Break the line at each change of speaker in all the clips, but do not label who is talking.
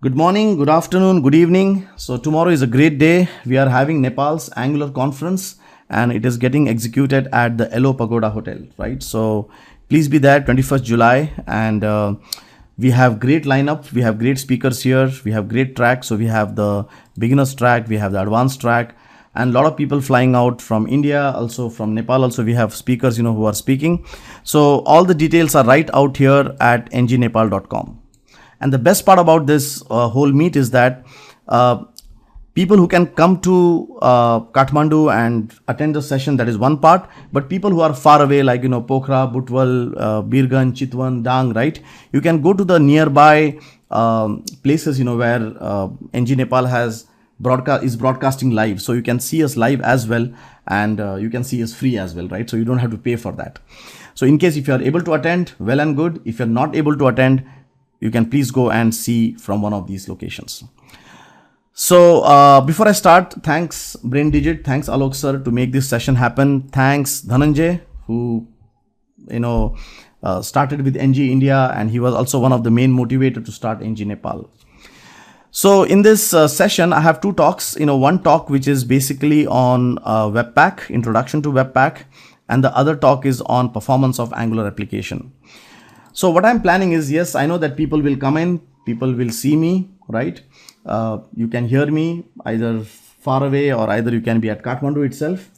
Good morning, good afternoon, good evening. So, tomorrow is a great day. We are having Nepal's Angular conference and it is getting executed at the Elo Pagoda Hotel, right? So, please be there 21st July and we have great lineup. We have great speakers here. We have great track. So, we have the beginners track, we have the advanced track and a lot of people flying out from India, also from Nepal. Also, we have speakers, who are speaking. So, all the details are right out here at ngnepal.com. And the best part about this whole meet is that people who can come to Kathmandu and attend the session, that is one part. But people who are far away, like Pokhara, Butwal, Birganj, Chitwan, Dang, right? You can go to the nearby places, where NG Nepal is broadcasting live. So you can see us live as well, and you can see us free as well, right? So you don't have to pay for that. So in case if you are able to attend, well and good. If you're not able to attend, you can please go and see from one of these locations. So before I start, thanks BrainDigit, thanks Alok sir to make this session happen. Thanks Dhananjay who started with NG India, and he was also one of the main motivator to start NG Nepal. So in this session, I have two talks. One talk which is basically on Webpack, introduction to Webpack, and the other talk is on performance of Angular application. So what I'm planning is, yes, I know that people will come in, people will see me, right? You can hear me either far away or either you can be at Kathmandu itself.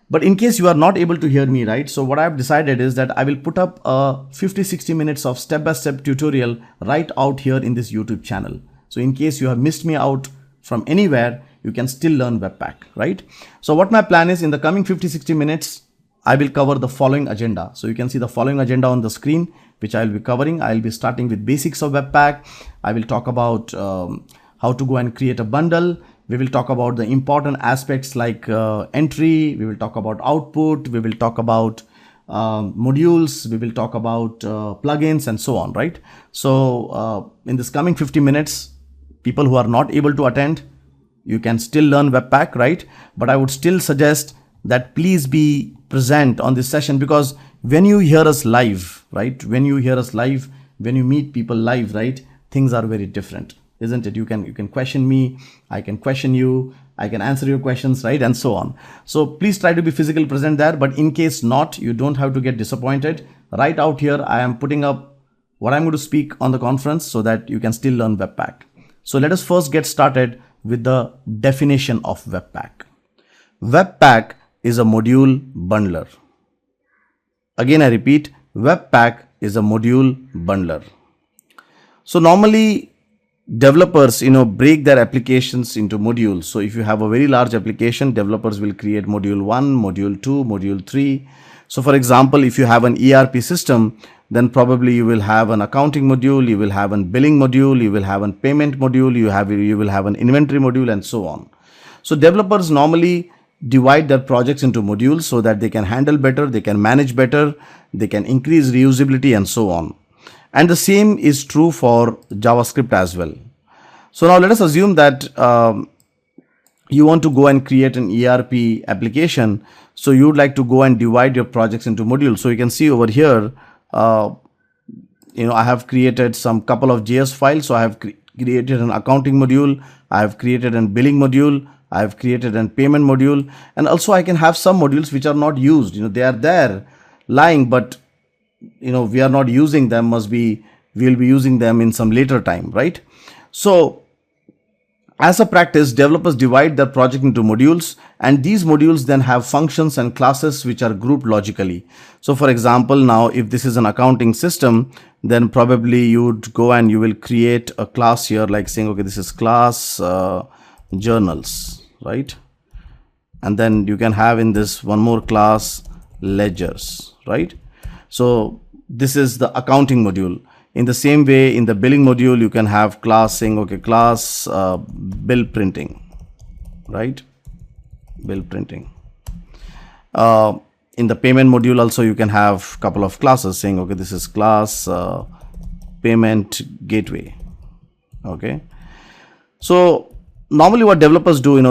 But in case you are not able to hear me, right? So what I've decided is that I will put up a 50-60 minutes of step-by-step tutorial right out here in this YouTube channel. So in case you have missed me out from anywhere, you can still learn Webpack, right? So what my plan is, in the coming 50-60 minutes, I will cover the following agenda. So you can see the following agenda on the screen, which I will be covering. I will be starting with basics of Webpack. I will talk about how to go and create a bundle. We will talk about the important aspects like entry. We will talk about output. We will talk about modules. We will talk about plugins and so on, right? So in this coming 50 minutes, people who are not able to attend, you can still learn Webpack, right? But I would still suggest that please be present on this session, because when you hear us live, right? When you hear us live, when you meet people live, right? Things are very different, isn't it? You can question me, I can question you, I can answer your questions, right? And so on. So please try to be physically present there. But in case not, you don't have to get disappointed. Right out here, I am putting up what I'm going to speak on the conference so that you can still learn Webpack. So let us first get started with the definition of Webpack. Webpack is a module bundler. Again, I repeat, Webpack is a module bundler. So normally developers, break their applications into modules. So if you have a very large application, developers will create module 1, module 2, module 3. So for example, if you have an ERP system, then probably you will have an accounting module, you will have a billing module, you will have a payment module, you will have an inventory module, and so on. So developers normally divide their projects into modules so that they can handle better, they can manage better, they can increase reusability and so on. And the same is true for JavaScript as well. So now let us assume that you want to go and create an ERP application. So you would like to go and divide your projects into modules. So you can see over here, I have created some couple of JS files. So I have created an accounting module, I have created a billing module, I have created a payment module, and also I can have some modules which are not used. They are there lying, but we are not using them. We will be using them in some later time, right? So as a practice, developers divide their project into modules, and these modules then have functions and classes which are grouped logically. So for example, now if this is an accounting system, then probably you would go and you will create a class here, like saying, okay, this is class journals, right? And then you can have in this one more class ledgers, right? So this is the accounting module. In the same way, in the billing module, you can have class saying, okay, class bill printing, right? Bill printing. In the payment module also, you can have a couple of classes saying, okay, this is class payment gateway, okay? So normally what developers do,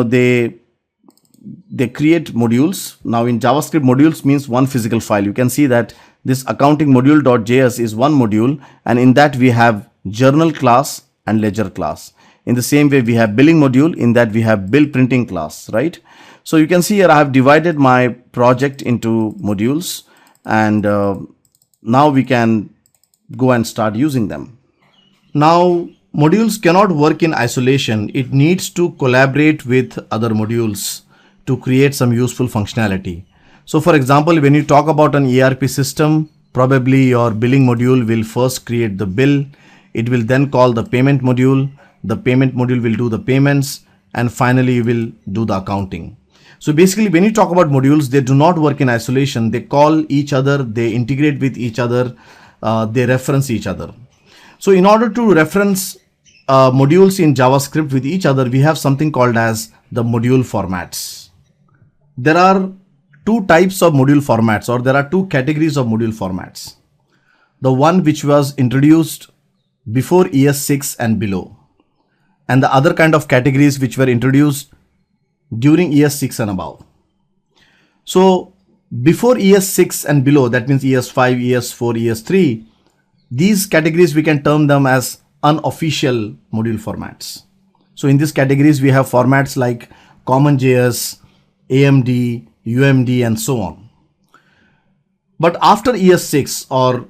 they create modules. Now in JavaScript, modules means one physical file. You can see that this accounting module.js is one module, and in that we have journal class and ledger class. In the same way, we have billing module, in that we have bill printing class, right? So you can see here I have divided my project into modules, and now we can go and start using them. Now, modules cannot work in isolation. It needs to collaborate with other modules to create some useful functionality. So for example, when you talk about an ERP system, probably your billing module will first create the bill. It will then call the payment module. The payment module will do the payments, and finally you will do the accounting. So basically, when you talk about modules, they do not work in isolation. They call each other, they integrate with each other, they reference each other. So in order to reference modules in JavaScript with each other, we have something called as the module formats. There are two types of module formats, or there are two categories of module formats. The one which was introduced before ES6 and below, and the other kind of categories which were introduced during ES6 and above. So before ES6 and below, that means ES5, ES4, ES3, these categories we can term them as unofficial module formats. So in these categories, we have formats like CommonJS, AMD, UMD, and so on. But after ES6, or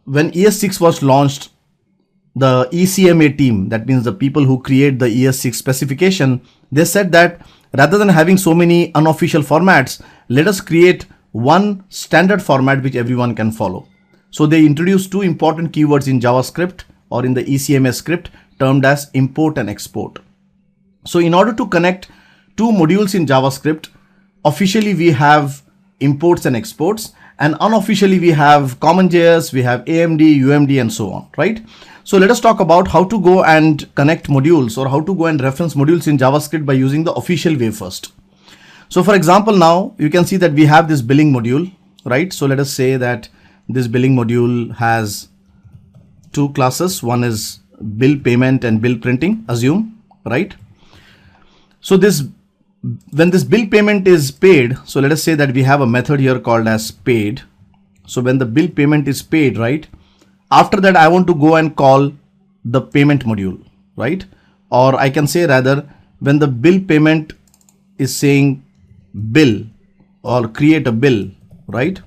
when ES6 was launched, the ECMA team, that means the people who create the ES6 specification, they said that rather than having so many unofficial formats, let us create one standard format which everyone can follow. So they introduced two important keywords in JavaScript, or in the ECMA script, termed as import and export. So in order to connect two modules in JavaScript, officially we have imports and exports, and unofficially we have CommonJS, we have AMD, UMD, and so on, right? So let us talk about how to go and connect modules, or how to go and reference modules in JavaScript by using the official way first. So for example, now you can see that we have this billing module, right? So let us say that this billing module has two classes. One is bill payment and bill printing, assume, right? So when this bill payment is paid, so let us say that we have a method here called as paid. So when the bill payment is paid, right? After that, I want to go and call the payment module, right? Or I can say rather, when the bill payment is saying bill, or create a bill, right?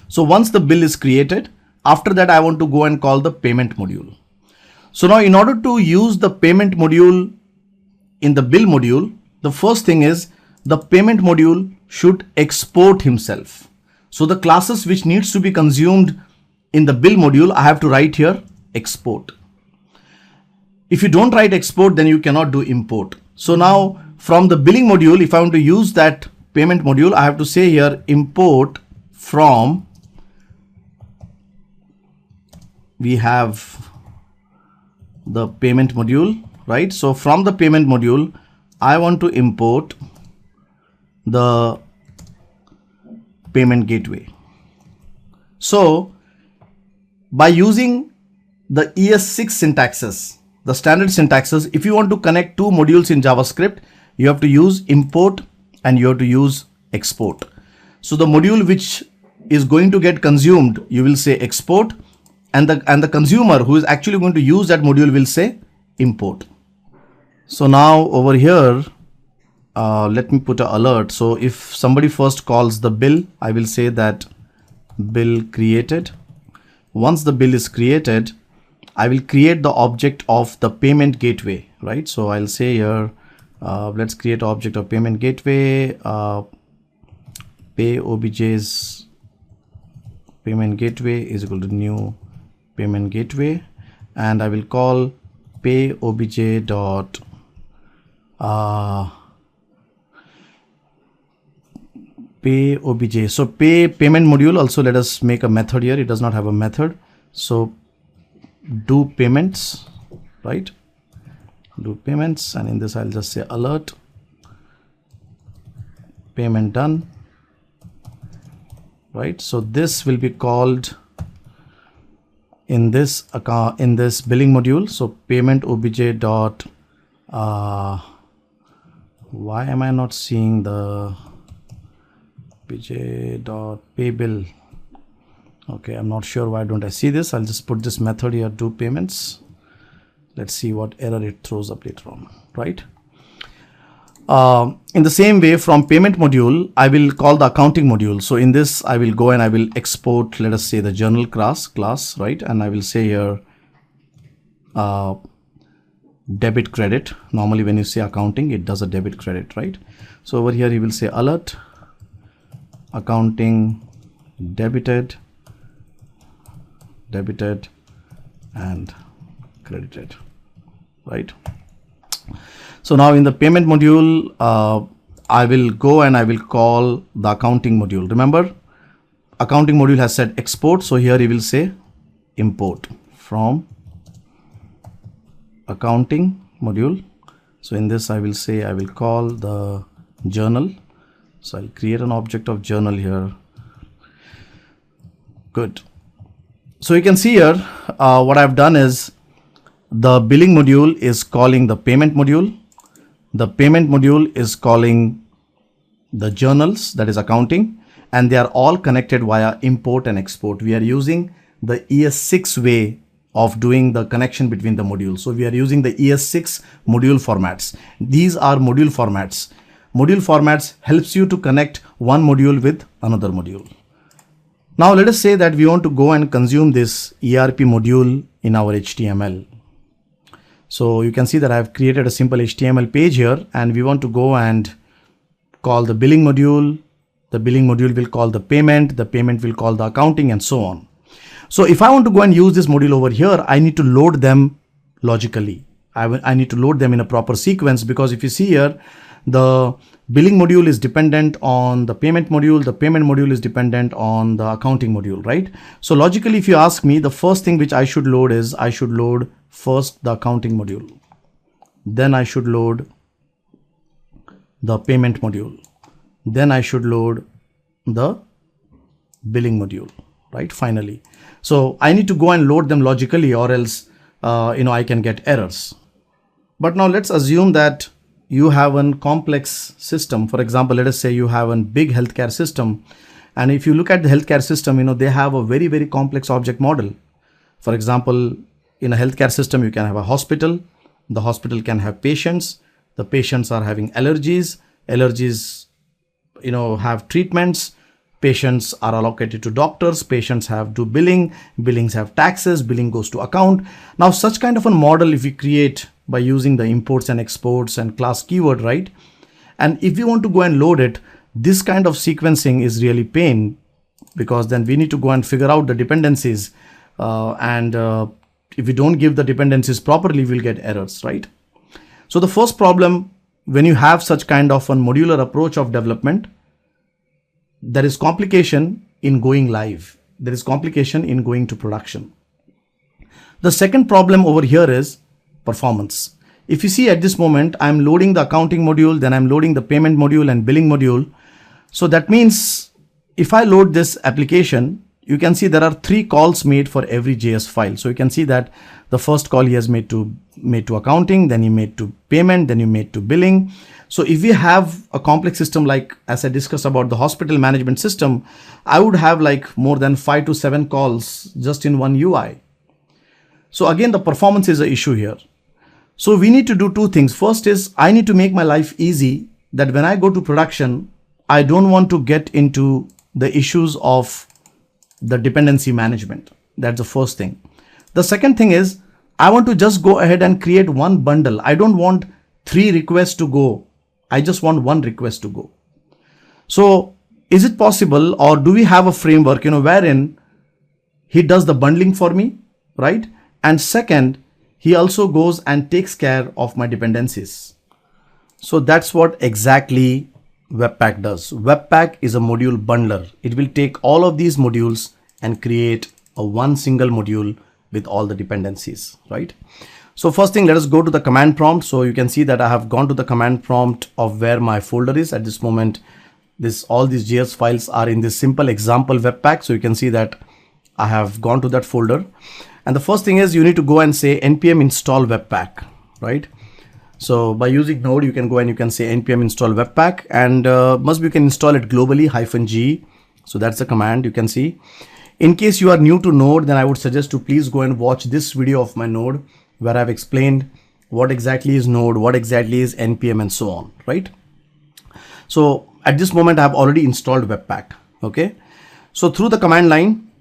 So once the bill is created, after that I want to go and call the payment module. So now in order to use the payment module in the bill module, the first thing is the payment module should export himself. So the classes which needs to be consumed in the bill module, I have to write here export. If you don't write export, then you cannot do import. So now from the billing module, if I want to use that payment module, I have to say here import from, we have the payment module, right? So from the payment module, I want to import the payment gateway. So by using the ES6 syntaxes, the standard syntaxes, if you want to connect two modules in JavaScript, you have to use import and you have to use export. So the module which is going to get consumed, you will say export, and the consumer who is actually going to use that module will say import. So now over here, let me put an alert. So if somebody first calls the bill, I will say that bill created. Once the bill is created, I will create the object of the payment gateway, right? So I'll say here, let's create object of payment gateway, pay obj's payment gateway is equal to new payment gateway, and I will call pay obj dot pay obj. So pay payment module, also let us make a method here. It does not have a method. So do payments, right? Do payments, and in this I'll just say alert, payment done, right? So this will be called in this account, in this billing module. So payment obj dot why am I not seeing the obj dot pay bill? Okay, I'm not sure why don't I see this. I'll just put this method here, do payments. Let's see what error it throws up later on, right? In the same way, from payment module, I will call the accounting module. So in this, I will go and I will export, let us say, the journal class, right? And I will say here, debit credit. Normally when you say accounting, it does a debit credit, right? So over here, you will say alert, accounting, debited, and credited, right? So now in the payment module, I will go and I will call the accounting module. Remember, accounting module has said export. So here you will say import from accounting module. So in this, I will say I will call the journal. So I'll create an object of journal here. Good. So you can see here, what I've done is the billing module is calling the payment module. The payment module is calling the journals, that is accounting, and they are all connected via import and export. We are using the ES6 way of doing the connection between the modules. So we are using the ES6 module formats. These are module formats. Module formats helps you to connect one module with another module. Now let us say that we want to go and consume this ERP module in our HTML. So you can see that I have created a simple HTML page here, and we want to go and call the billing module. The billing module will call the payment will call the accounting, and so on. So if I want to go and use this module over here, I need to load them logically. I need to load them in a proper sequence, because if you see here, the billing module is dependent on the payment module is dependent on the accounting module, right? So logically, if you ask me, the first thing which I should load is I should load first the accounting module. Then I should load the payment module. Then I should load the billing module, right? Finally. So I need to go and load them logically, or else, I can get errors. But now let's assume that you have a complex system. For example, let us say you have a big healthcare system. And if you look at the healthcare system, they have a very, very complex object model. For example, in a healthcare system, you can have a hospital. The hospital can have patients. The patients are having allergies. Allergies, have treatments. Patients are allocated to doctors. Patients have to billing. Billings have taxes. Billing goes to account. Now, such kind of a model, if we create by using the imports and exports and class keyword, right? And if you want to go and load it, this kind of sequencing is really pain, because then we need to go and figure out the dependencies. If we don't give the dependencies properly, we'll get errors, right? So the first problem, when you have such kind of a modular approach of development, there is complication in going live. There is complication in going to production. The second problem over here is performance. If you see at this moment, I'm loading the accounting module, then I'm loading the payment module and billing module. So that means if I load this application, you can see there are 3 calls made for every JS file. So you can see that the first call he has made to accounting, then he made to payment, then he made to billing. So if we have a complex system, like as I discussed about the hospital management system, I would have like more than 5 to 7 calls just in one UI. So again, the performance is an issue here. So we need to do 2 things. First is I need to make my life easy, that when I go to production, I don't want to get into the issues of the dependency management. That's the first thing. The second thing is I want to just go ahead and create one bundle. I don't want 3 requests to go. I just want 1 request to go. So is it possible, or do we have a framework, wherein he does the bundling for me, right? And second, he also goes and takes care of my dependencies. So that's what exactly Webpack does. Webpack is a module bundler. It will take all of these modules and create a one single module with all the dependencies, right? So first thing, let us go to the command prompt. So you can see that I have gone to the command prompt of where my folder is at this moment. All these JS files are in this simple example Webpack. So you can see that I have gone to that folder. And the first thing is you need to go and say npm install Webpack, right? So by using Node, you can go and you can say npm install Webpack, and you can install it globally -g. So that's the command you can see. In case you are new to Node, then I would suggest to please go and watch this video of my Node, where I've explained what exactly is Node, what exactly is NPM, and so on, right? So at this moment, I've already installed Webpack. Okay. So through the command line,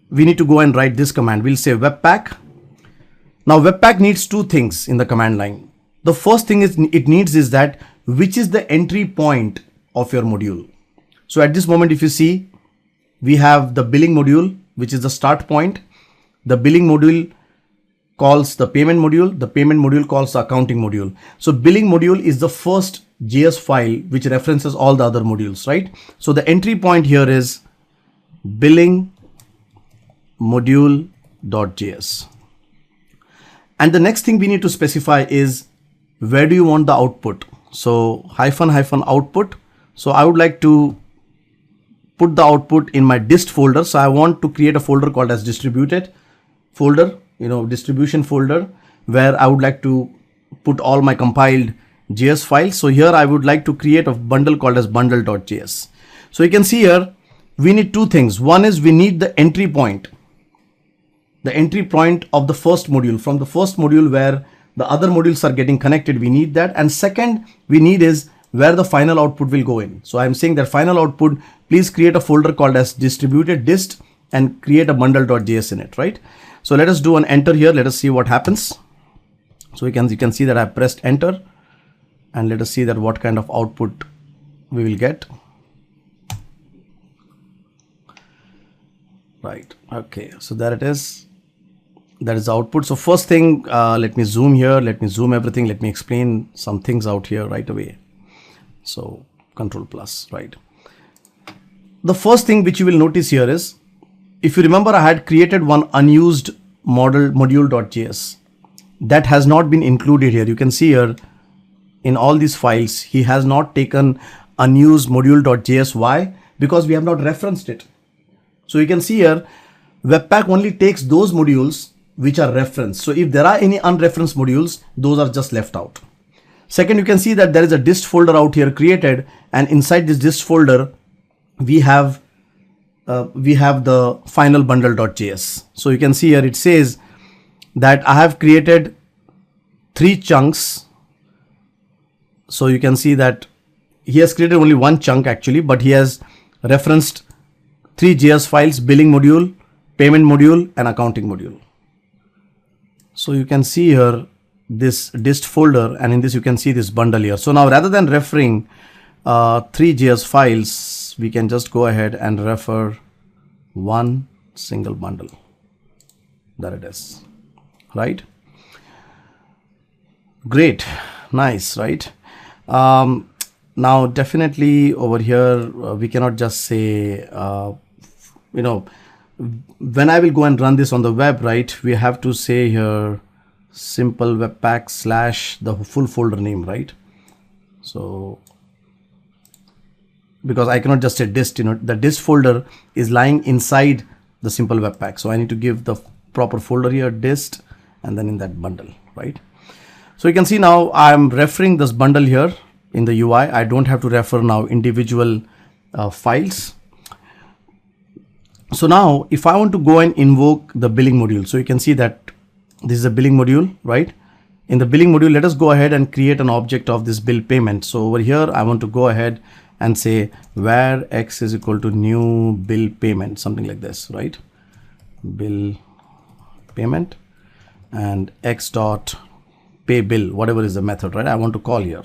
we need to go and write this command. We'll say Webpack. Now Webpack needs two things in the command line. The first thing it needs is that which is the entry point of your module. So at this moment, if you see, we have the billing module, which is the start point. The billing module calls the payment module. The payment module calls the accounting module. So billing module is the first JS file which references all the other modules, right? So the entry point here is billing module.js. And the next thing we need to specify is where do you want the output? So -- output. So I would like to put the output in my dist folder. So I want to create a folder called as distributed folder, distribution folder, where I would like to put all my compiled JS files. So here I would like to create a bundle called as bundle.js. So you can see here, we need two things. One is we need the entry point of the first module, from the first module where the other modules are getting connected. We need that. And second we need is where the final output will go in. So I'm saying that final output, please create a folder called as distributed dist and create a bundle.js in it, right? So let us do an enter here. Let us see what happens. So you can see that I pressed enter, and let us see that what kind of output we will get. Right. Okay. So there it is. That is the output. So first thing, let me zoom here. Let me zoom everything. Let me explain some things out here right away. So Control plus, right. The first thing which you will notice here is, if you remember, I had created one unused module.js that has not been included here. You can see here in all these files, he has not taken unused module.js. Why? Because we have not referenced it. So you can see here, Webpack only takes those modules which are referenced. So if there are any unreferenced modules, those are just left out. Second, you can see that there is a dist folder out here created, and inside this dist folder, we have the final bundle.js. So you can see here, it says that I have created 3 chunks. So you can see that he has created only one chunk actually, but he has referenced 3 JS files: billing module, payment module, and accounting module. So you can see here this dist folder, and in this you can see this bundle here. So now rather than referring 3 JS files, we can just go ahead and refer one single bundle. There it is, right? Great, nice, right? Now definitely over here, we cannot just say, when I will go and run this on the web, right? We have to say here simple webpack / the full folder name, right? So because I cannot just say dist, the dist folder is lying inside the simple webpack. So I need to give the proper folder here, dist, and then in that bundle, right? So you can see now I'm referring this bundle here in the UI. I don't have to refer now individual files. So now if I want to go and invoke the billing module, so you can see that this is a billing module, right? In the billing module, let us go ahead and create an object of this bill payment. So over here, I want to go ahead and say where x is equal to new bill payment, something like this, right? Bill payment and x dot pay bill, whatever is the method, right? I want to call here.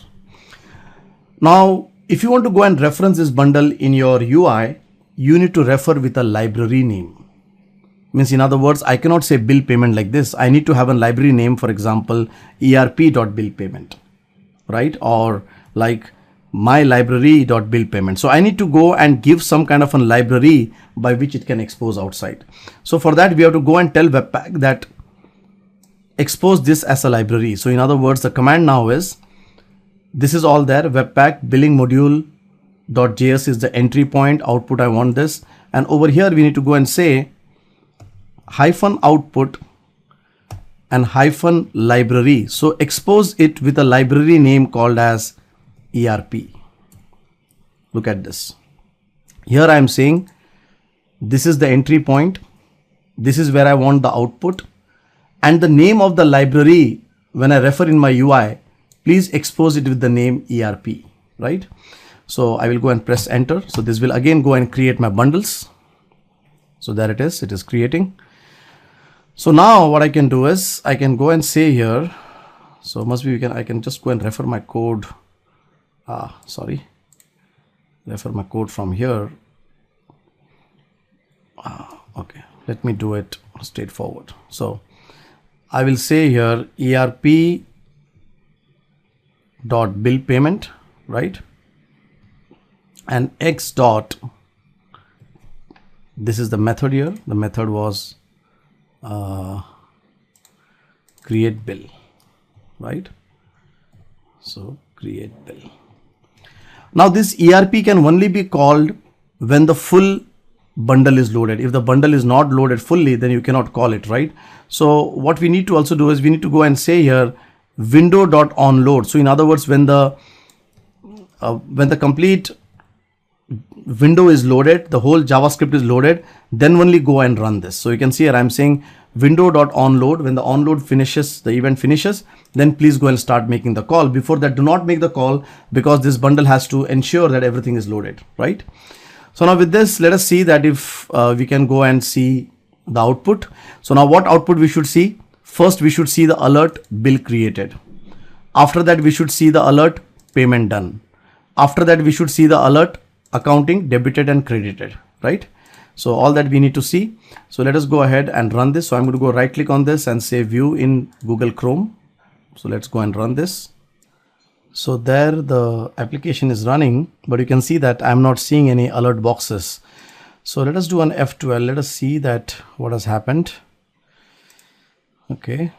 Now, if you want to go and reference this bundle in your UI, you need to refer with a library name. Means in other words, I cannot say bill payment like this. I need to have a library name, for example, erp.billpayment, right? Or like my library.billpayment. So I need to go and give some kind of a library by which it can expose outside. So for that, we have to go and tell Webpack that expose this as a library. So in other words, the command now is, this is all there, Webpack billing module.js is the entry point, output, I want this. And over here, we need to go and say -output and -library. So expose it with a library name called as ERP. Look at this. Here I am saying this is the entry point. This is where I want the output. and the name of the library, when I refer in my UI, please expose it with the name ERP, right? So I will go and press enter. So this will again go and create my bundles. So there it is creating. So now what I can do is I can go and say here, so I can just go and refer my code. Refer my code from here. Okay, let me do it straightforward. So I will say here ERP dot bill payment, right? And X dot, this is the method here. The method was create bill, right? So create bill. Now this ERP can only be called when the full bundle is loaded. If the bundle is not loaded fully, then you cannot call it, right? So what we need to also do is we need to go and say here window.onload. So in other words, when the complete window is loaded, the whole JavaScript is loaded, then only go and run this. So you can see here I'm saying window.onload. When the onload finishes, the event finishes, then please go and start making the call. Before that, do not make the call, because this bundle has to ensure that everything is loaded, right? So now with this, let us see that if we can go and see the output. So now what output we should see? First, we should see the alert bill created. After that, we should see the alert payment done. After that, we should see the alert accounting debited and credited, right? So all that we need to see. So let us go ahead and run this. So I'm going to go right click on this and say view in Google Chrome. So let's go and run this. So there the application is running, but you can see that I'm not seeing any alert boxes. So let us do an F12. Let us see that what has happened. Okay.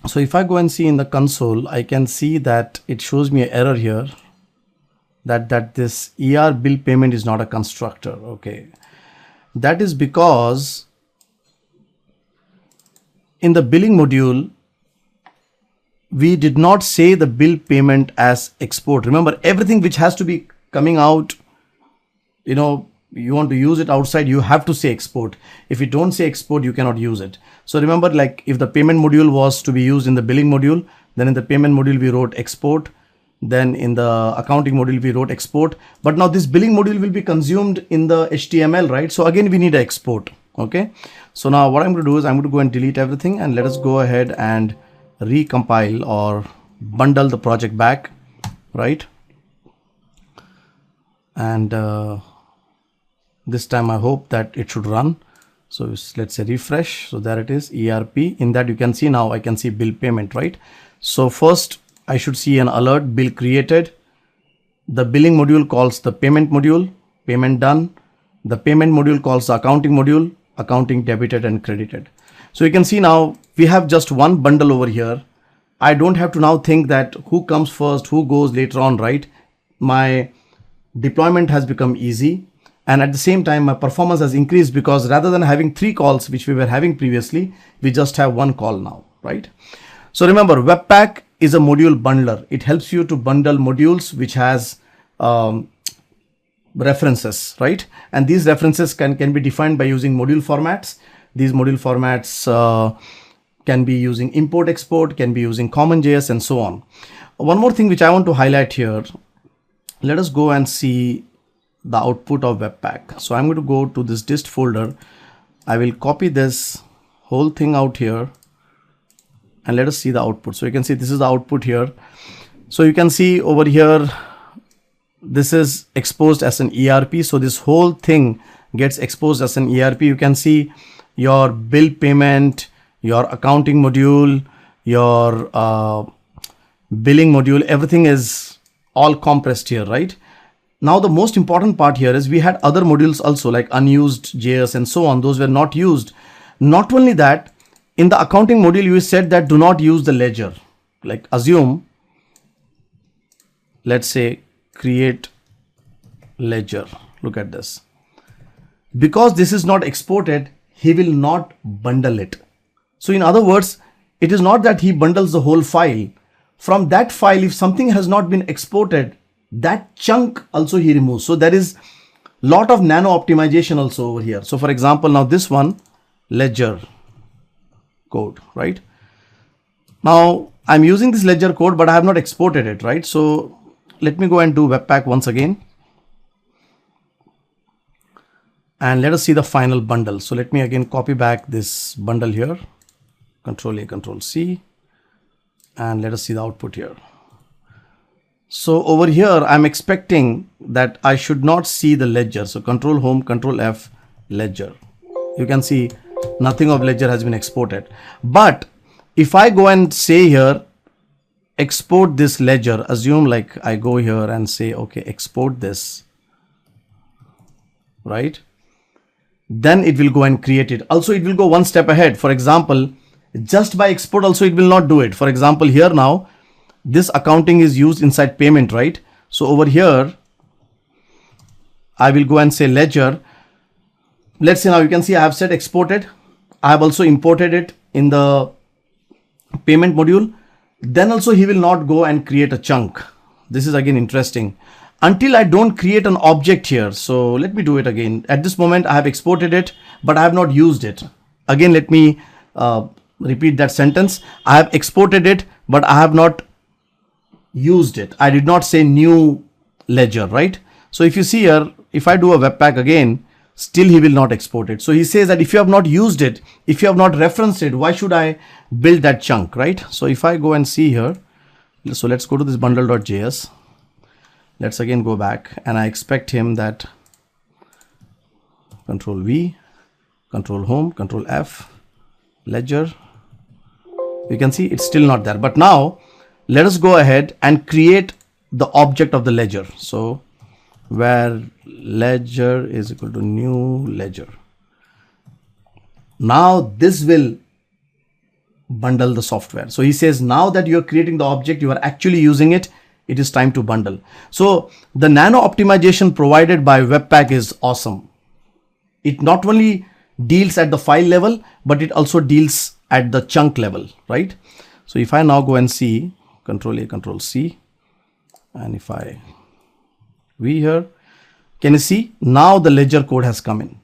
So if I go and see in the console, I can see that it shows me an error here that this ER bill payment is not a constructor. Okay. That is because in the billing module, we did not say the bill payment as export. Remember, everything which has to be coming out, you want to use it outside, you have to say export. If you don't say export, you cannot use it. So remember, like if the payment module was to be used in the billing module, then in the payment module, we wrote export. Then in the accounting module, we wrote export. But now this billing module will be consumed in the HTML, right? So again, we need an export. Okay. So now what I'm going to do is I'm going to go and delete everything, and let us go ahead and recompile or bundle the project back, right? And this time I hope that it should run. So let's say refresh. So there it is, ERP. In that you can see now I can see bill payment, right? So first I should see an alert bill created. The billing module calls the payment module, payment done. The payment module calls the accounting module, accounting debited and credited. So you can see now we have just one bundle over here. I don't have to now think that who comes first, who goes later on, right? My deployment has become easy. And at the same time, my performance has increased because rather than having 3 calls, which we were having previously, we just have 1 call now, right? So remember, Webpack is a module bundler. It helps you to bundle modules which has references, right? And these references can be defined by using module formats. These module formats can be using import export, can be using CommonJS and so on. One more thing which I want to highlight here. Let us go and see the output of Webpack. So I'm going to go to this dist folder. I will copy this whole thing out here and let us see the output. So you can see this is the output here. So you can see over here, this is exposed as an ERP. So this whole thing gets exposed as an ERP. You can see your bill payment, your accounting module, your billing module, everything is all compressed here, right? Now the most important part here is we had other modules also like unused JS and so on. Those were not used. Not only that, in the accounting module, you said that do not use the ledger. Like assume, let's say create ledger. Look at this. Because this is not exported, he will not bundle it. So in other words, it is not that he bundles the whole file. From that file, if something has not been exported, that chunk also he removes. So there is a lot of nano optimization also over here. So for example, now this one, ledger, code, right? Now I'm using this ledger code, but I have not exported it, right? So let me go and do Webpack once again. And let us see the final bundle. So let me again copy back this bundle here, Control A, Control C, and let us see the output here. So over here, I'm expecting that I should not see the ledger. So Control Home, Control F, ledger. You can see nothing of ledger has been exported. But if I go and say here, export this ledger, assume like I go here and say, okay, export this, right? Then it will go and create it. Also, it will go one step ahead. For example, just by export also, it will not do it. For example, here now, this accounting is used inside payment, right? So over here, I will go and say ledger. Let's say now you can see I have said exported. I have also imported it in the payment module. Then also he will not go and create a chunk. This is again interesting. Until I don't create an object here. So let me do it again. At this moment, I have exported it, but I have not used it. Again, let me repeat that sentence. I have exported it, but I have not used it. I did not say new ledger, right? So if you see here, if I do a Webpack again, still he will not export it. So he says that if you have not used it, if you have not referenced it, why should I build that chunk, right? So if I go and see here, so let's go to this bundle.js. Let's again go back, and I expect him that Control V, Control Home, Control F, ledger. You can see it's still not there. But now let us go ahead and create the object of the ledger. So where ledger is equal to new ledger. Now this will bundle the software. So he says now that you're creating the object, you are actually using it. It is time to bundle. So the nano optimization provided by Webpack is awesome. It not only deals at the file level, but it also deals at the chunk level, right? So if I now go and see Control A, Control C, and if I V here, can you see now the ledger code has come in.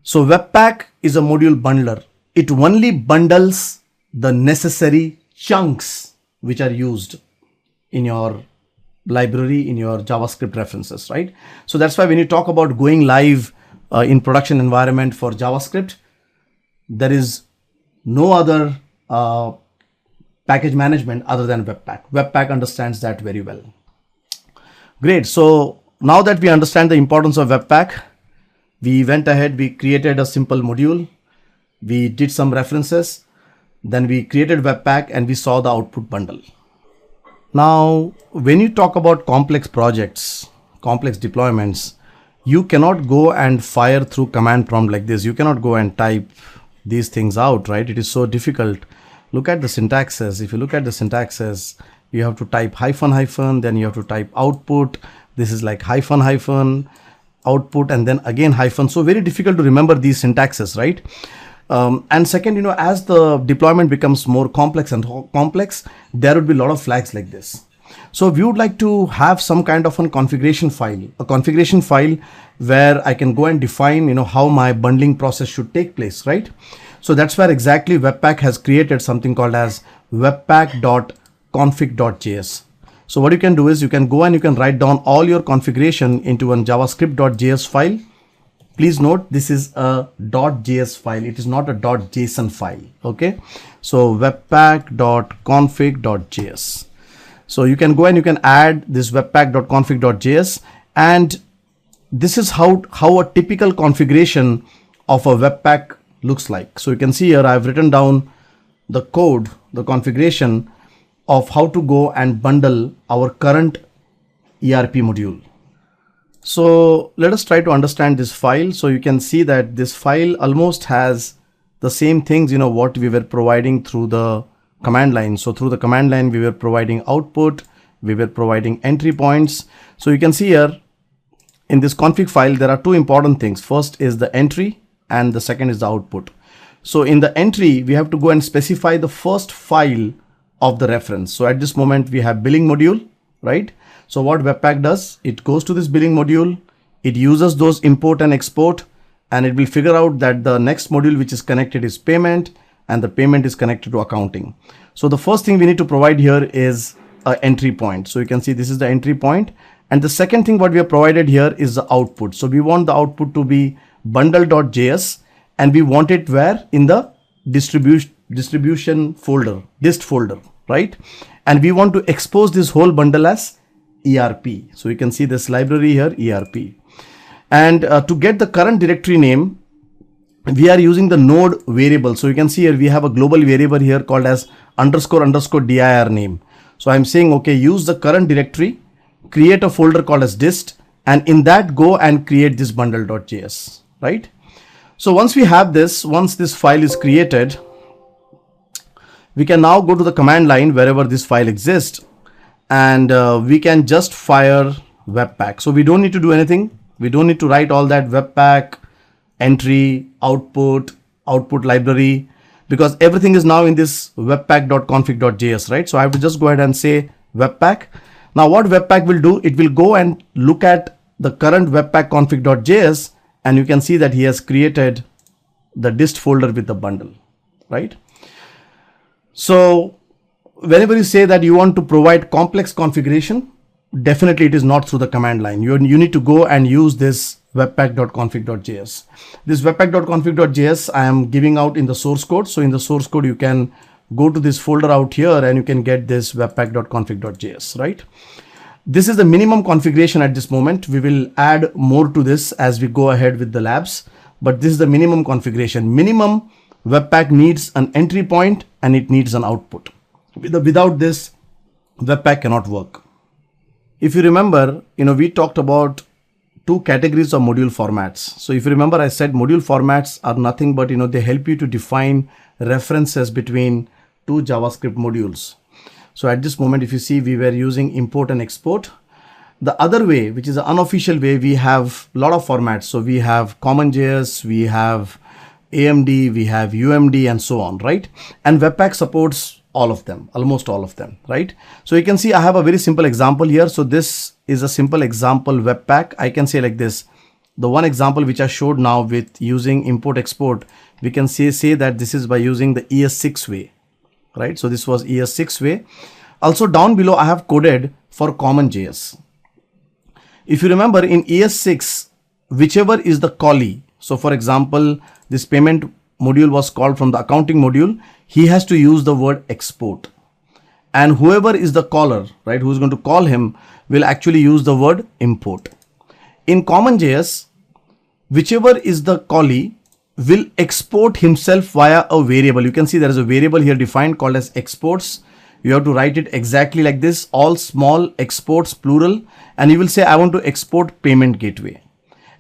So Webpack is a module bundler. It only bundles the necessary chunks which are used in your library, in your JavaScript references, right? So that's why when you talk about going live in production environment for JavaScript, there is no other package management other than Webpack. Webpack understands that very well. Great. So now that we understand the importance of Webpack, we went ahead, we created a simple module, we did some references, then we created Webpack and we saw the output bundle. Now, when you talk about complex projects, complex deployments, you cannot go and fire through command prompt like this. You cannot go and type these things out, right? It is so difficult. Look at the syntaxes. If you look at the syntaxes, you have to type hyphen hyphen, then you have to type output. This is like hyphen hyphen, output, and then again hyphen. So very difficult to remember these syntaxes, right? And second, as the deployment becomes more complex and complex, there would be a lot of flags like this. So we would like to have some kind of a configuration file where I can go and define, how my bundling process should take place, right? So that's where exactly Webpack has created something called as webpack.config.js. So what you can do is you can go and you can write down all your configuration into one javascript.js file. Please note, this is a .js file. It is not a .json file. Okay. So webpack.config.js. So you can go and you can add this webpack.config.js, and this is how a typical configuration of a Webpack looks like. So you can see here I've written down the code, the configuration of how to go and bundle our current ERP module. So let us try to understand this file. So you can see that this file almost has the same things, what we were providing through the command line. So through the command line, we were providing output, we were providing entry points. So you can see here in this config file, there are two important things. First is the entry and the second is the output. So in the entry, we have to go and specify the first file of the reference. So at this moment, we have billing module, right? So what Webpack does, it goes to this billing module, it uses those import and export, and it will figure out that the next module which is connected is payment, and the payment is connected to accounting. So the first thing we need to provide here is an entry point. So you can see this is the entry point, and the second thing what we have provided here is the output. So we want the output to be bundle.js, and we want it where? In the distribution folder, dist folder, right? And we want to expose this whole bundle as ERP. So you can see this library here, ERP. And to get the current directory name, we are using the node variable. So you can see here we have a global variable here called as _ dir name. So I'm saying, okay, use the current directory, create a folder called as dist, and in that go and create this bundle.js, right? So once we have this, once this file is created, we can now go to the command line wherever this file exists, and we can just fire webpack. So we don't need to do anything. We don't need to write all that webpack, entry, output library, because everything is now in this webpack.config.js, right? So I have to just go ahead and say webpack. Now what webpack will do, it will go and look at the current webpack config.js, and you can see that he has created the dist folder with the bundle, right? So whenever you say that you want to provide complex configuration, definitely it is not through the command line. You need to go and use this webpack.config.js. This webpack.config.js I am giving out in the source code. So in the source code, you can go to this folder out here and you can get this webpack.config.js, right? This is the minimum configuration at this moment. We will add more to this as we go ahead with the labs, but this is the minimum configuration. Minimum webpack needs an entry point and it needs an output. Without this, webpack cannot work. If you remember, we talked about two categories of module formats. So if you remember, I said module formats are nothing but, they help you to define references between two JavaScript modules. So at this moment, if you see, we were using import and export. The other way, which is the unofficial way, we have a lot of formats. So we have CommonJS, we have AMD, we have UMD, and so on, right? And Webpack supports all of them, almost all of them, right? So you can see I have a very simple example here. So this is a simple example Webpack. I can say like this. The one example which I showed now with using import export, we can say that this is by using the ES6 way, right? So this was ES6 way. Also down below, I have coded for CommonJS. If you remember in ES6, whichever is the callee. So for example, this payment module was called from the accounting module. He has to use the word export. And whoever is the caller, right, who's going to call him will actually use the word import. In CommonJS, whichever is the callee will export himself via a variable. You can see there is a variable here defined called as exports. You have to write it exactly like this, all small exports plural, and you will say I want to export payment gateway.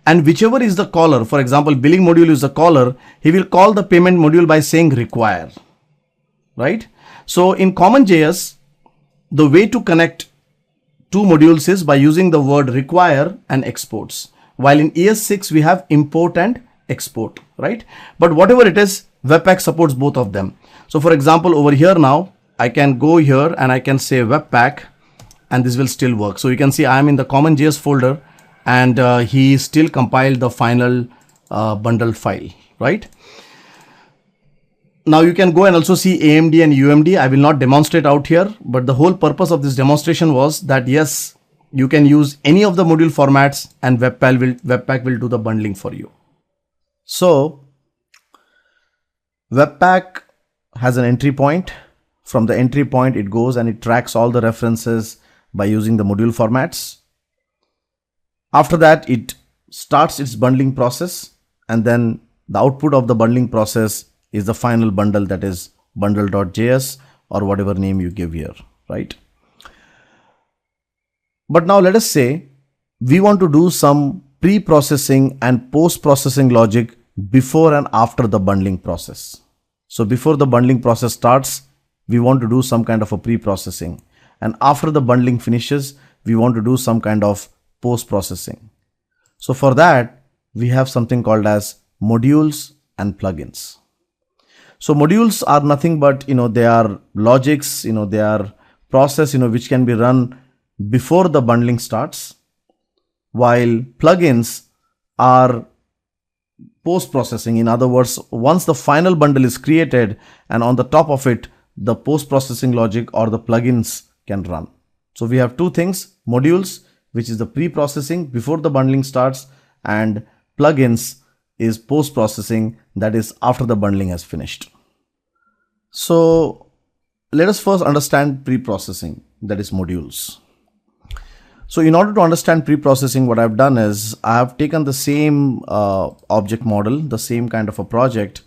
And whichever is the caller, for example, billing module is the caller, he will call the payment module by saying require, right? So in CommonJS, the way to connect two modules is by using the word require and exports. While in ES6, we have import and export, right? But whatever it is, Webpack supports both of them. So for example, over here now, I can go here and I can say Webpack and this will still work. So you can see I am in the CommonJS folder and he still compiled the final bundle file, right? Now you can go and also see AMD and UMD. I will not demonstrate out here, but the whole purpose of this demonstration was that yes, you can use any of the module formats and Webpack will do the bundling for you. So Webpack has an entry point. From the entry point, it goes and it tracks all the references by using the module formats. After that, it starts its bundling process, and then the output of the bundling process is the final bundle, that is bundle.js or whatever name you give here, right? But now let us say we want to do some pre-processing and post-processing logic before and after the bundling process. So before the bundling process starts, we want to do some kind of a pre-processing, and after the bundling finishes, we want to do some kind of post-processing. So for that, we have something called as modules and plugins. So modules are nothing but, they are logics, they are process, which can be run before the bundling starts, while plugins are post-processing. In other words, once the final bundle is created and on the top of it, the post-processing logic or the plugins can run. So we have two things: modules, which is the pre-processing before the bundling starts, and plugins is post-processing, that is after the bundling has finished. So let us first understand pre-processing, that is modules. So in order to understand pre-processing, what I've done is I have taken the same object model, the same kind of a project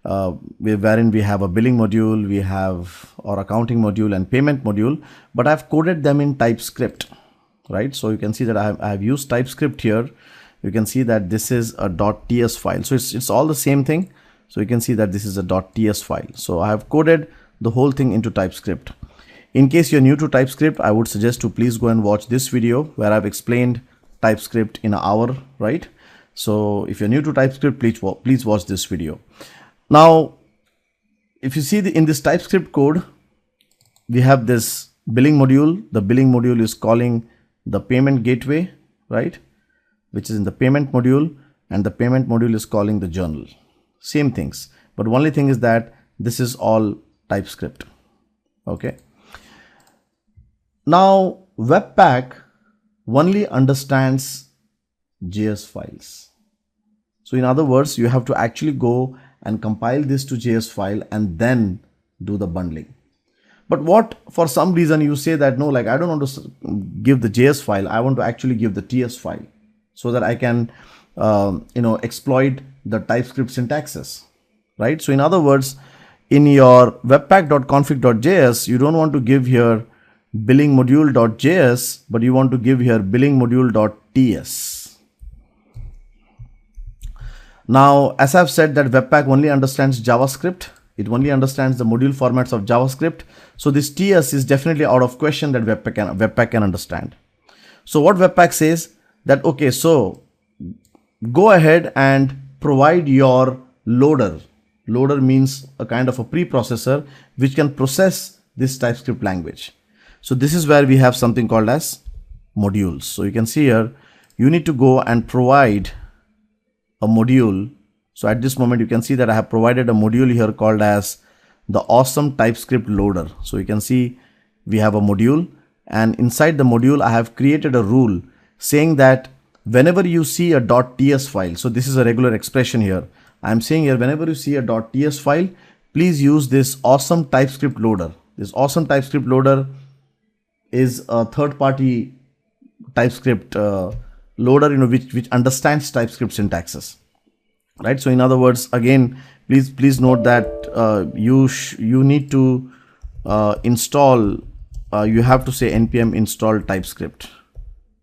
wherein we have a billing module, we have our accounting module and payment module, but I've coded them in TypeScript, right? So you can see that I have used TypeScript here. You can see that this is a .ts file. So it's all the same thing. So you can see that this is a .ts file. So I have coded the whole thing into TypeScript. In case you're new to TypeScript, I would suggest to please go and watch this video where I've explained TypeScript in an hour, right? So if you're new to TypeScript, please watch this video. Now, if you see in this TypeScript code, we have this billing module. The billing module is calling the payment gateway, right? Which is in the payment module, and the payment module is calling the journal. Same things, but only thing is that this is all TypeScript, okay? Now, Webpack only understands JS files. So in other words, you have to actually go and compile this to JS file and then do the bundling. But what, for some reason you say that no, like I don't want to give the JS file, I want to actually give the TS file so that I can, exploit the TypeScript syntaxes, right? So in other words, in your webpack.config.js, you don't want to give here billing module.js, but you want to give here billing module.ts. Now, as I've said that Webpack only understands JavaScript, it only understands the module formats of JavaScript. So this TS is definitely out of question that Webpack can understand. So what Webpack says that, okay, so go ahead and provide your loader. Loader means a kind of a preprocessor which can process this TypeScript language. So this is where we have something called as modules. So you can see here, you need to go and provide a module. So at this moment, you can see that I have provided a module here called as the awesome TypeScript loader. So you can see we have a module, and inside the module, I have created a rule saying that whenever you see a .ts file, so this is a regular expression here. I'm saying here, whenever you see a .ts file, please use this awesome TypeScript loader. This awesome TypeScript loader is a third-party TypeScript loader, which understands TypeScript syntaxes, right? So in other words, again, please note that you need to install. You have to say npm install TypeScript,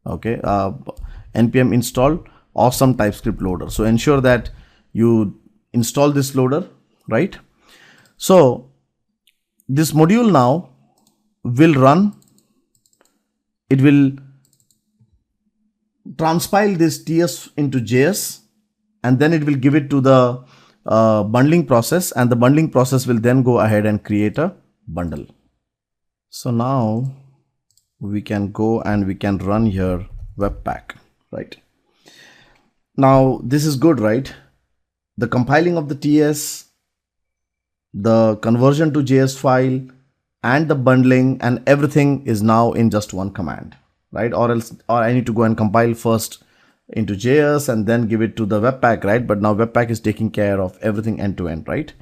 okay? Npm install awesome TypeScript loader. So ensure that you install this loader, right? So this module now will run. It will transpile this TS into JS, and then it will give it to the bundling process, and the bundling process will then go ahead and create a bundle. So now we can go and we can run here Webpack, right? Now this is good, right? The compiling of the TS, the conversion to JS file, and the bundling and everything is now in just one command, right? Or I need to go and compile first into JS and then give it to the Webpack, right? But now Webpack is taking care of everything end to end, right?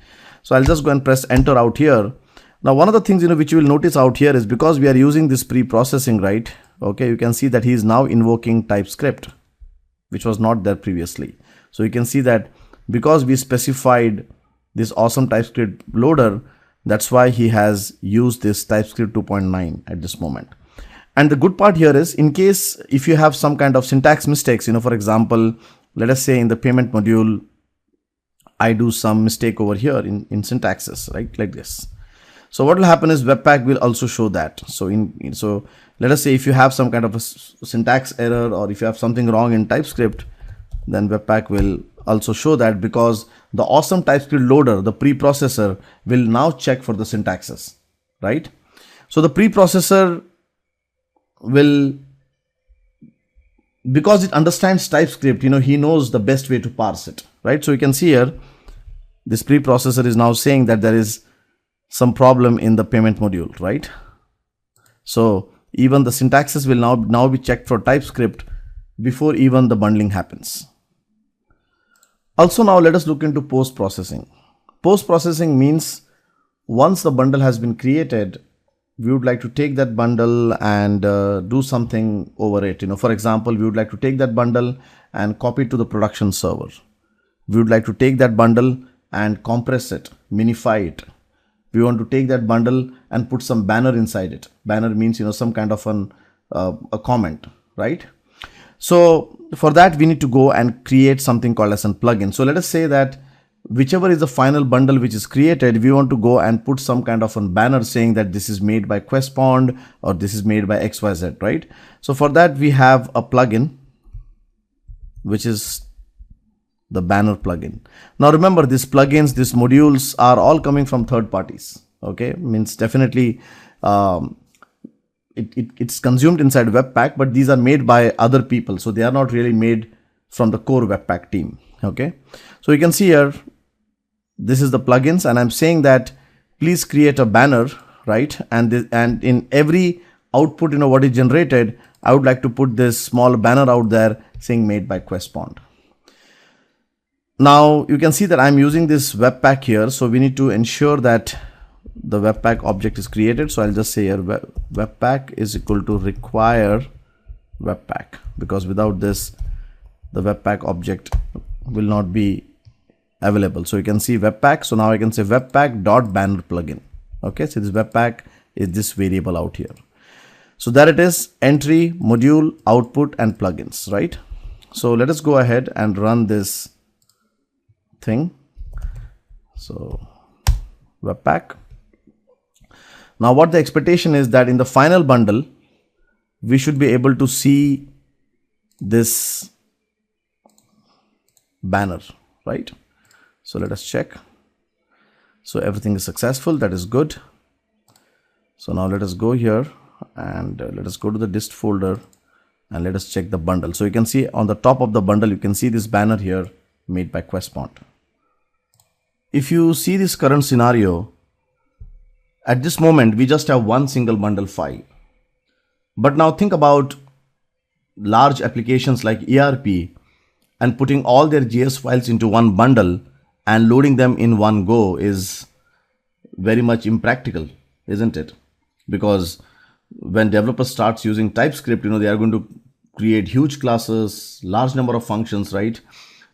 So I'll just go and press enter out here. Now, one of the things, which you will notice out here is because we are using this pre-processing, right? Okay, you can see that he is now invoking TypeScript, which was not there previously. So you can see that because we specified this awesome TypeScript loader, that's why he has used this TypeScript 2.9 at this moment. And the good part here is, in case if you have some kind of syntax mistakes, for example, let us say in the payment module, I do some mistake over here in syntaxes, right? Like this. So what will happen is Webpack will also show that. So let us say if you have some kind of a syntax error, or if you have something wrong in TypeScript, then Webpack will also show that, because the awesome TypeScript loader, the preprocessor, will now check for the syntaxes, right? So the preprocessor will because it understands TypeScript, he knows the best way to parse it, right? So you can see here, this preprocessor is now saying that there is some problem in the payment module, right? So even the syntaxes will now be checked for TypeScript before even the bundling happens. Also, now let us look into post-processing. Post-processing means once the bundle has been created, we would like to take that bundle and do something over it. For example, we would like to take that bundle and copy it to the production server. We would like to take that bundle and compress it, minify it. We want to take that bundle and put some banner inside it. Banner means, some kind of a comment, right? So for that, we need to go and create something called as a plugin. So let us say that whichever is the final bundle which is created, we want to go and put some kind of a banner saying that this is made by Questpond or this is made by XYZ, right? So for that, we have a plugin, which is the banner plugin. Now remember, these plugins, these modules are all coming from third parties. Okay, means definitely it's consumed inside Webpack, but these are made by other people, so they are not really made from the core Webpack team. Okay, so you can see here, this is the plugins, and I'm saying that please create a banner, right? And in every output, what is generated, I would like to put this small banner out there saying made by Questpond. Now you can see that I'm using this Webpack here, so we need to ensure that the Webpack object is created. So I'll just say here Webpack is equal to require Webpack, because without this, the Webpack object will not be available. So you can see Webpack. So now I can say Webpack.banner plugin. Okay, so this Webpack is this variable out here. So there it is: entry, module, output, and plugins, right? So let us go ahead and run this thing. So Webpack. Now what the expectation is that in the final bundle, we should be able to see this banner, right? So let us check. So everything is successful. That is good. So now let us go here and let us go to the dist folder and let us check the bundle. So you can see on the top of the bundle, you can see this banner here made by Questpond. If you see this current scenario, at this moment, we just have one single bundle file. But now think about large applications like ERP and putting all their JS files into one bundle and loading them in one go is very much impractical, isn't it? Because when developers starts using TypeScript, they are going to create huge classes, large number of functions, right?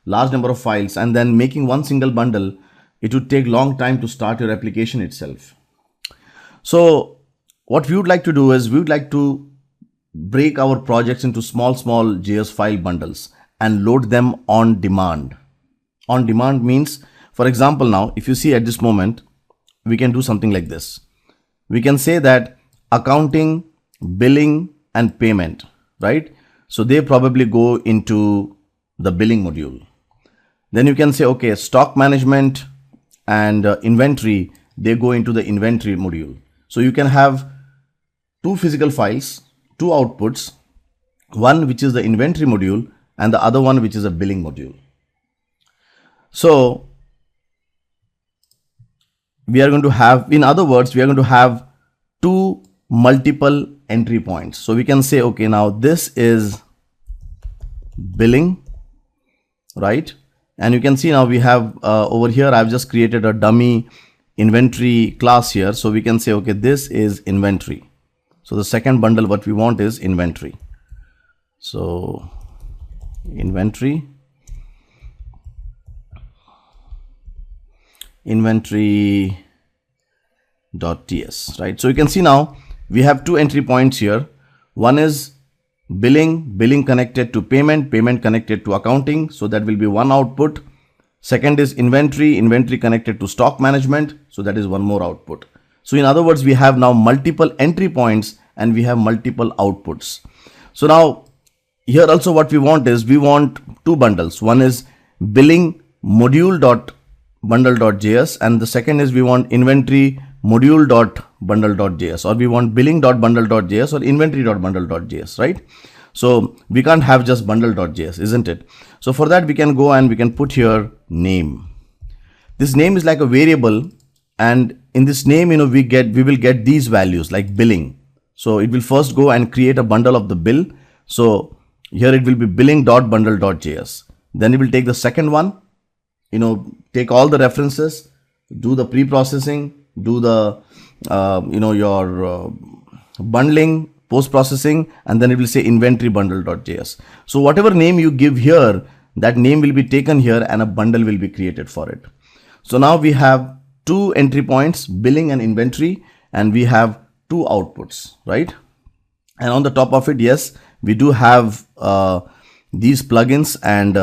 Large number of files, and then making one single bundle, it would take long time to start your application itself. So what we would like to do is we would like to break our projects into small JS file bundles and load them on demand. On demand means, for example, now if you see at this moment, we can do something like this. We can say that accounting, billing, and payment, right? So they probably go into the billing module. Then you can say, okay, stock management and inventory, they go into the inventory module. So you can have two physical files, two outputs, one which is the inventory module and the other one which is a billing module. So we are going to have, in other words, we are going to have two multiple entry points. So we can say, okay, now this is billing, right? And you can see now we have over here, I've just created a dummy inventory class here. So we can say, okay, this is inventory. So the second bundle, what we want is inventory. So inventory.ts, right? So you can see now we have two entry points here. One is billing connected to payment connected to accounting. So that will be one output. Second is inventory connected to stock management. So that is one more output. So in other words, we have now multiple entry points and we have multiple outputs. So now here also what we want is we want two bundles. One is billing module.bundle.js and the second is we want inventory module.bundle.js, or we want billing.bundle.js or inventory.bundle.js, right? So we can't have just bundle.js, isn't it? So for that, we can go and we can put here name. This name is like a variable, and in this name, we will get these values like billing. So it will first go and create a bundle of the bill. So here it will be billing.bundle.js. Then it will take the second one, take all the references, do the pre-processing, do the your bundling, post-processing, and then it will say inventory bundle.js. So whatever name you give here, that name will be taken here and a bundle will be created for it. So now we have two entry points, billing and inventory, and we have two outputs, right? And on the top of it, yes, we do have these plugins and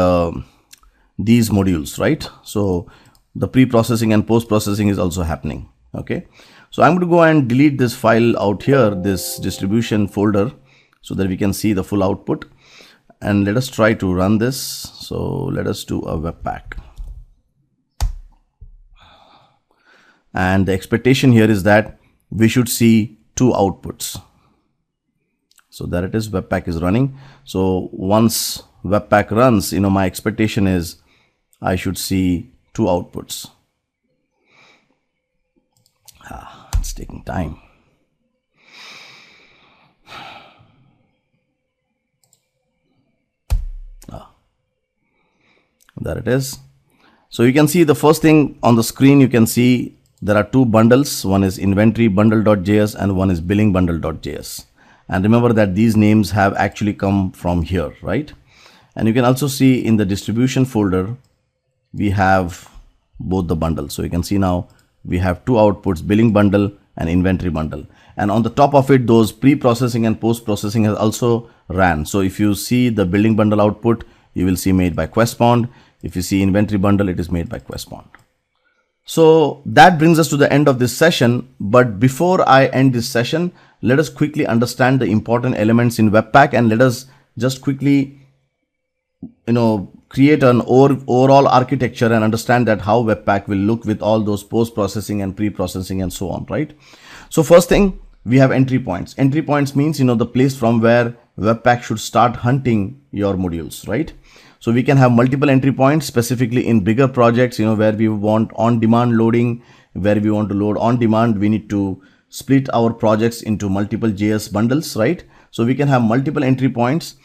these modules, right? So the pre-processing and post-processing is also happening. Okay, so I'm going to go and delete this file out here, this distribution folder, so that we can see the full output. And let us try to run this. So let us do a Webpack. And the expectation here is that we should see two outputs. So there it is, Webpack is running. So once Webpack runs, my expectation is I should see two outputs. It's taking time. There it is. So you can see the first thing on the screen, you can see there are two bundles. One is inventory bundle.js and one is billing bundle.js. And remember that these names have actually come from here, right? And you can also see in the distribution folder, we have both the bundles. So you can see now we have two outputs, billing bundle and inventory bundle. And on the top of it, those pre-processing and post-processing has also ran. So if you see the billing bundle output, you will see made by Questpond. If you see inventory bundle, it is made by Questpond. So that brings us to the end of this session. But before I end this session, let us quickly understand the important elements in Webpack, and let us just quickly, create an overall architecture and understand that how Webpack will look with all those post-processing and pre-processing and so on, right? So first thing, we have entry points. Entry points means, the place from where Webpack should start hunting your modules, right? So we can have multiple entry points, specifically in bigger projects, where we want on-demand loading, where we want to load on demand. We need to split our projects into multiple JS bundles, right? So we can have multiple entry points.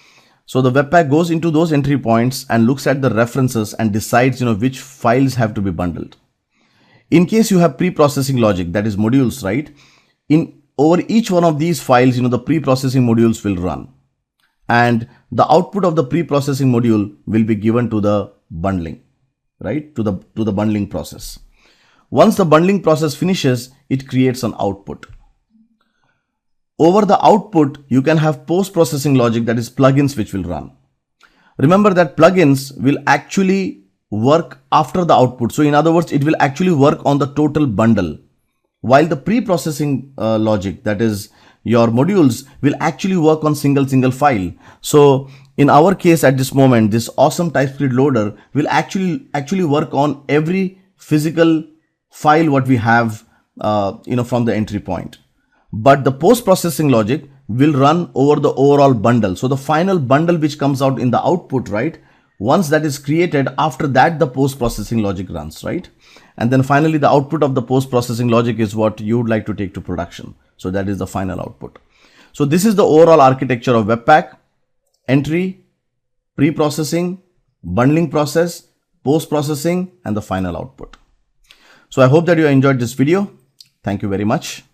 So the Webpack goes into those entry points and looks at the references and decides, which files have to be bundled. In case you have pre-processing logic, that is modules, right? Over each one of these files, the pre-processing modules will run. And the output of the pre-processing module will be given to the bundling, right? To the bundling process. Once the bundling process finishes, it creates an output. Over the output, you can have post-processing logic, that is plugins, which will run. Remember that plugins will actually work after the output. So in other words, it will actually work on the total bundle, while the pre-processing logic, that is your modules, will actually work on single file. So in our case at this moment, this awesome TypeScript loader will actually work on every physical file what we have from the entry point. But the post-processing logic will run over the overall bundle. So the final bundle which comes out in the output, right? Once that is created, after that the post-processing logic runs, right? And then finally the output of the post-processing logic is what you would like to take to production. So that is the final output. So this is the overall architecture of Webpack: entry, pre-processing, bundling process, post-processing, and the final output. So I hope that you enjoyed this video. Thank you very much.